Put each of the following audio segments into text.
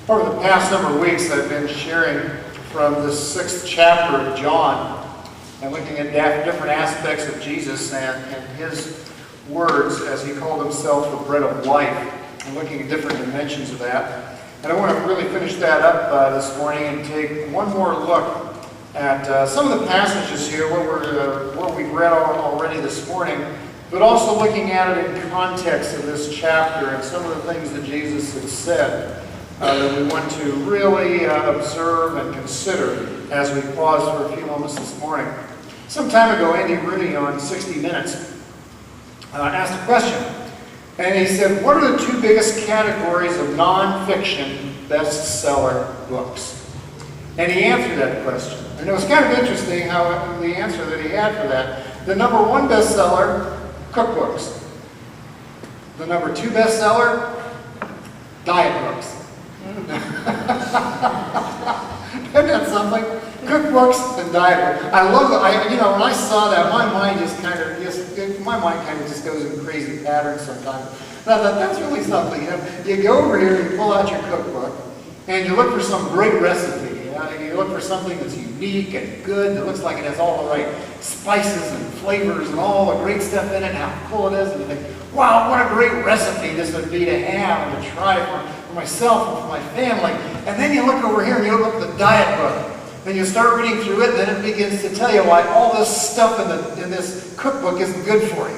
Over the past number of weeks, I've been sharing from the 6th chapter of John and looking at different aspects of Jesus and his words as he called himself the bread of life, and looking at different dimensions of that. And I want to really finish that up this morning and take one more look at some of the passages here, what we've read already this morning, but also looking at it in context of this chapter and some of the things that Jesus had said that we want to really observe and consider as we pause for a few moments this morning. Some time ago, Andy Rooney on 60 Minutes asked a question, and he said, what are the two biggest categories of non-fiction bestseller books? And he answered that question. And it was kind of interesting how the answer that he had for that. The number one bestseller, cookbooks. The number two bestseller, diet books. Isn't that something? Cookbooks and diet books. I love it. When I saw that, my mind just goes in crazy patterns sometimes. And I thought, that's really something. You go over here, you pull out your cookbook, and you look for some great recipe. You look for something that's unique and good, that looks like it has all the right spices and flavors and all the great stuff in it, and how cool it is, and you think, wow, what a great recipe this would be to have and to try for myself and for my family. And then you look over here and you look at the diet book, and you start reading through it, and then it begins to tell you why all this stuff in this cookbook isn't good for you.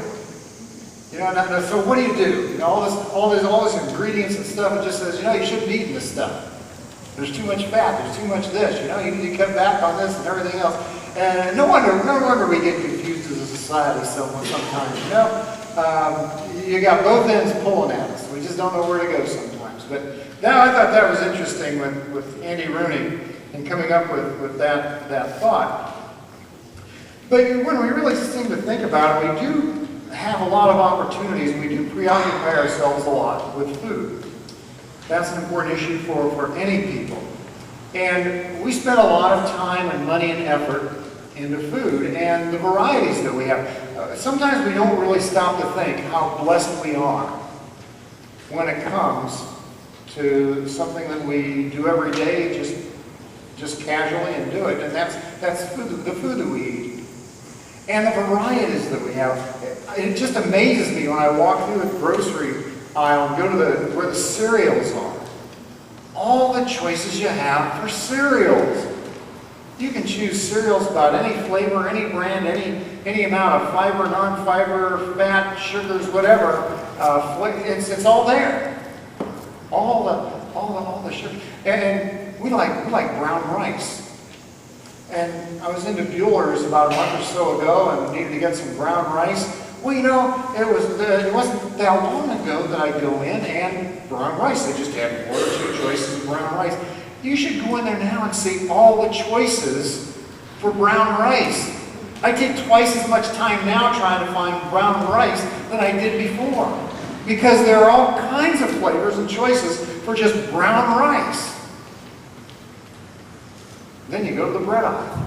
So what do? All these ingredients and stuff, it just says, you shouldn't be eating this stuff. There's too much fat, there's too much this, you need to cut back on this and everything else. And no wonder we get confused as a society sometimes, you got both ends pulling at us. We just don't know where to go sometimes. But now I thought that was interesting with Andy Rooney and coming up with that thought. But when we really seem to think about it, we do have a lot of opportunities, and we do preoccupy ourselves a lot with food. That's an important issue for any people. And we spend a lot of time and money and effort into food and the varieties that we have. Sometimes we don't really stop to think how blessed we are when it comes to something that we do every day, just casually and do it. And that's food, the food that we eat. And the varieties that we have. It just amazes me when I walk through the grocery aisle and go to where the cereals are. All the choices you have for cereals. You can choose cereals about any flavor, any brand, any amount of fiber, non-fiber, fat, sugars, whatever. It's all there. All the sugar. And we like brown rice. And I was into Bueller's about a month or so ago and needed to get some brown rice. Well, it wasn't that long ago that I'd go in and brown rice. They just had one or two choices of brown rice. You should go in there now and see all the choices for brown rice. I take twice as much time now trying to find brown rice than I did before. Because there are all kinds of flavors and choices for just brown rice. Then you go to the bread aisle.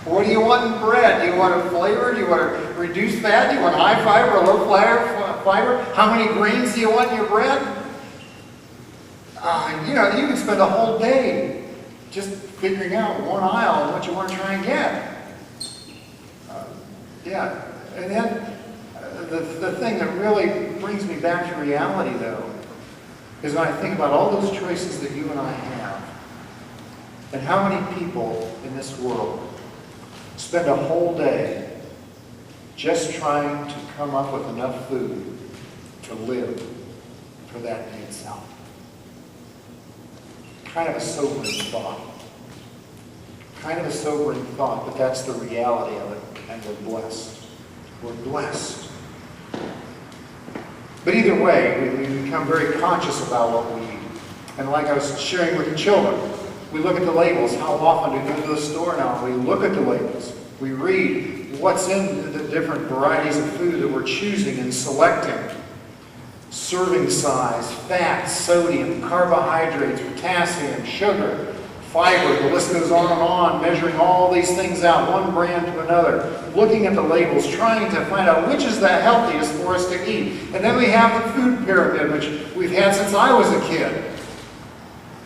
What do you want in bread? Do you want a flavor? Do you want a reduced fat? Do you want high fiber or low fiber? How many grains do you want in your bread? You can spend a whole day just figuring out one aisle and what you want to try and get. And then the thing that really brings me back to reality, though, is when I think about all those choices that you and I have, and how many people in this world spend a whole day just trying to come up with enough food to live for that day itself. Kind of a sobering thought. But that's the reality of it, and we're blessed. We're blessed. But either way, we become very conscious about what we eat. And like I was sharing with the children, we look at the labels. How often do we go to the store now? We look at the labels. We read what's in the different varieties of food that we're choosing and selecting. Serving size, fat, sodium, carbohydrates, potassium, sugar, fiber, the list goes on, measuring all these things out, one brand to another, looking at the labels, trying to find out which is the healthiest for us to eat. And then we have the food pyramid, which we've had since I was a kid.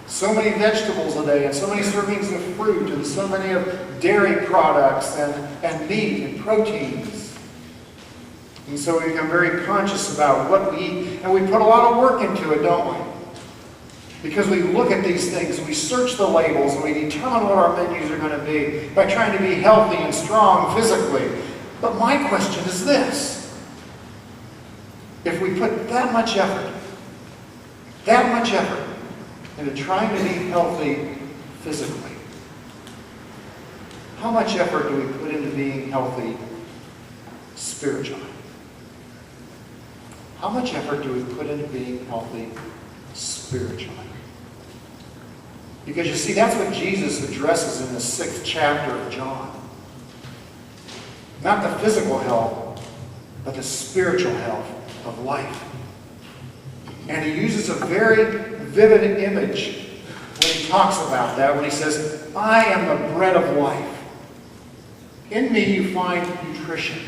So many vegetables a day, and so many servings of fruit, and so many of dairy products, and meat, and proteins. And so we become very conscious about what we eat, and we put a lot of work into it, don't we? Because we look at these things, we search the labels, and we determine what our menus are going to be by trying to be healthy and strong physically. But my question is this. If we put that much effort into trying to be healthy physically, how much effort do we put into being healthy spiritually? How much effort do we put into being healthy spiritually? Because you see, that's what Jesus addresses in the 6th chapter of John. Not the physical health, but the spiritual health of life. And he uses a very vivid image when he talks about that, when he says, I am the bread of life. In me you find nutrition.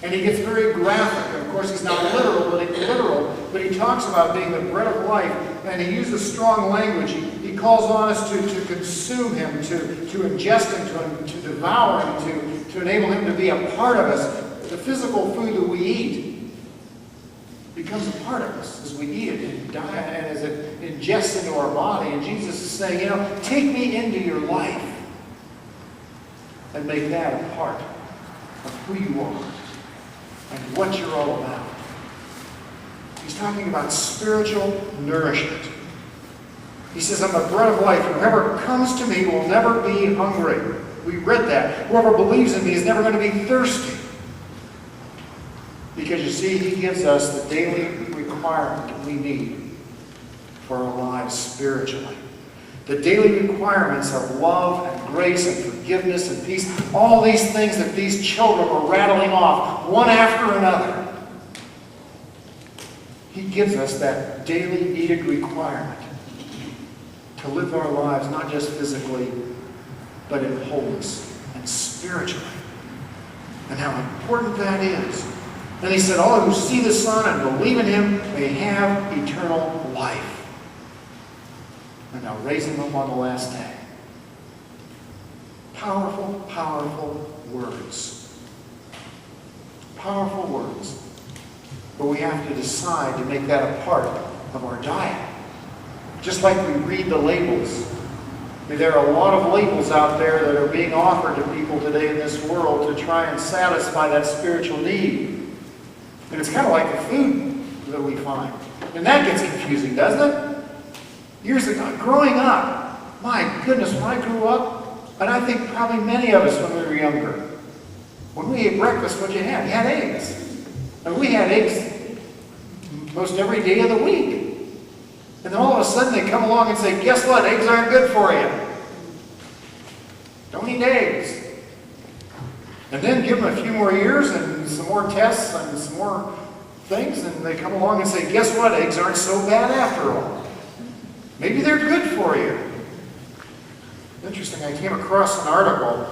And he gets very graphic. And of course, he's not literal, but he talks about being the bread of life. And he uses strong language. He calls on us to consume him, to ingest him, to devour him, to enable him to be a part of us. The physical food that we eat becomes a part of us as we eat it and die, and as it ingests into our body. And Jesus is saying, take me into your life and make that a part of who you are and what you're all about. He's talking about spiritual nourishment. He says, I'm the bread of life. Whoever comes to me will never be hungry. We read that. Whoever believes in me is never going to be thirsty. Because you see, he gives us the daily requirement we need for our lives spiritually. The daily requirements of love and grace and forgiveness and peace. All these things that these children were rattling off, one after another. He gives us that daily needed requirement to live our lives not just physically, but in wholeness and spiritually. And how important that is. And he said, all who see the Son and believe in him may have eternal life. And now raising them on the last day. Powerful, powerful words. Powerful words. But we have to decide to make that a part of our diet. Just like we read the labels. There are a lot of labels out there that are being offered to people today in this world to try and satisfy that spiritual need. And it's kind of like the food that we find. And that gets confusing, doesn't it? Years ago, growing up, my goodness, when I grew up, and I think probably many of us when we were younger, when we ate breakfast, what'd you have? You had eggs. And we had eggs most every day of the week. And then all of a sudden they come along and say, guess what? Eggs aren't good for you. Don't eat eggs. And then give them a few more years and some more tests and some more things, and they come along and say, guess what? Eggs aren't so bad after all. Maybe they're good for you. Interesting, I came across an article,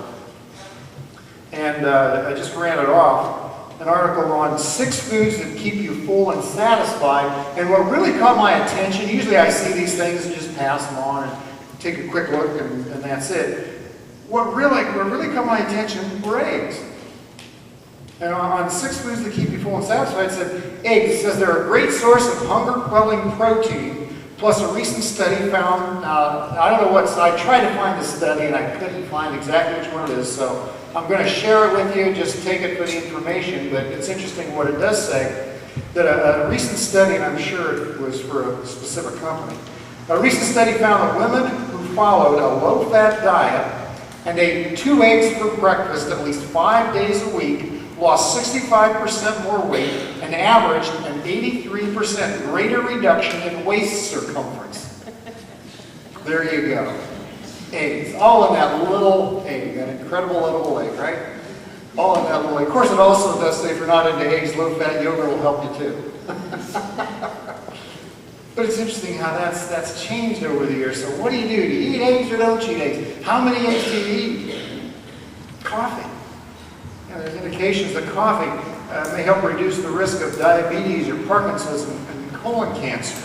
and I just ran it off, an article on 6 foods that keep you full and satisfied. And what really caught my attention, usually I see these things and just pass them on and take a quick look and that's it. What really caught my attention were eggs. And on 6 foods that keep you full and satisfied, it said eggs. It says they're a great source of hunger-quelling protein. Plus a recent study found, I don't know I tried to find the study and I couldn't find exactly which one it is, so I'm going to share it with you, just take it for the information, but it's interesting what it does say, that a recent study, and I'm sure it was for a specific company, a recent study found that women who followed a low-fat diet and ate 2 eggs for breakfast at least 5 days a week lost 65% more weight and averaged an 83% greater reduction in waist circumference. There you go. Eggs. All in that little egg, that incredible little egg, right? All in that little egg. Of course, it also does say if you're not into eggs, low-fat yogurt will help you too. But it's interesting how that's changed over the years. So what do? Do you eat eggs or don't you eat eggs? How many eggs do you eat? Coffee. You know, there's indications that coffee may help reduce the risk of diabetes or Parkinson's and colon cancer.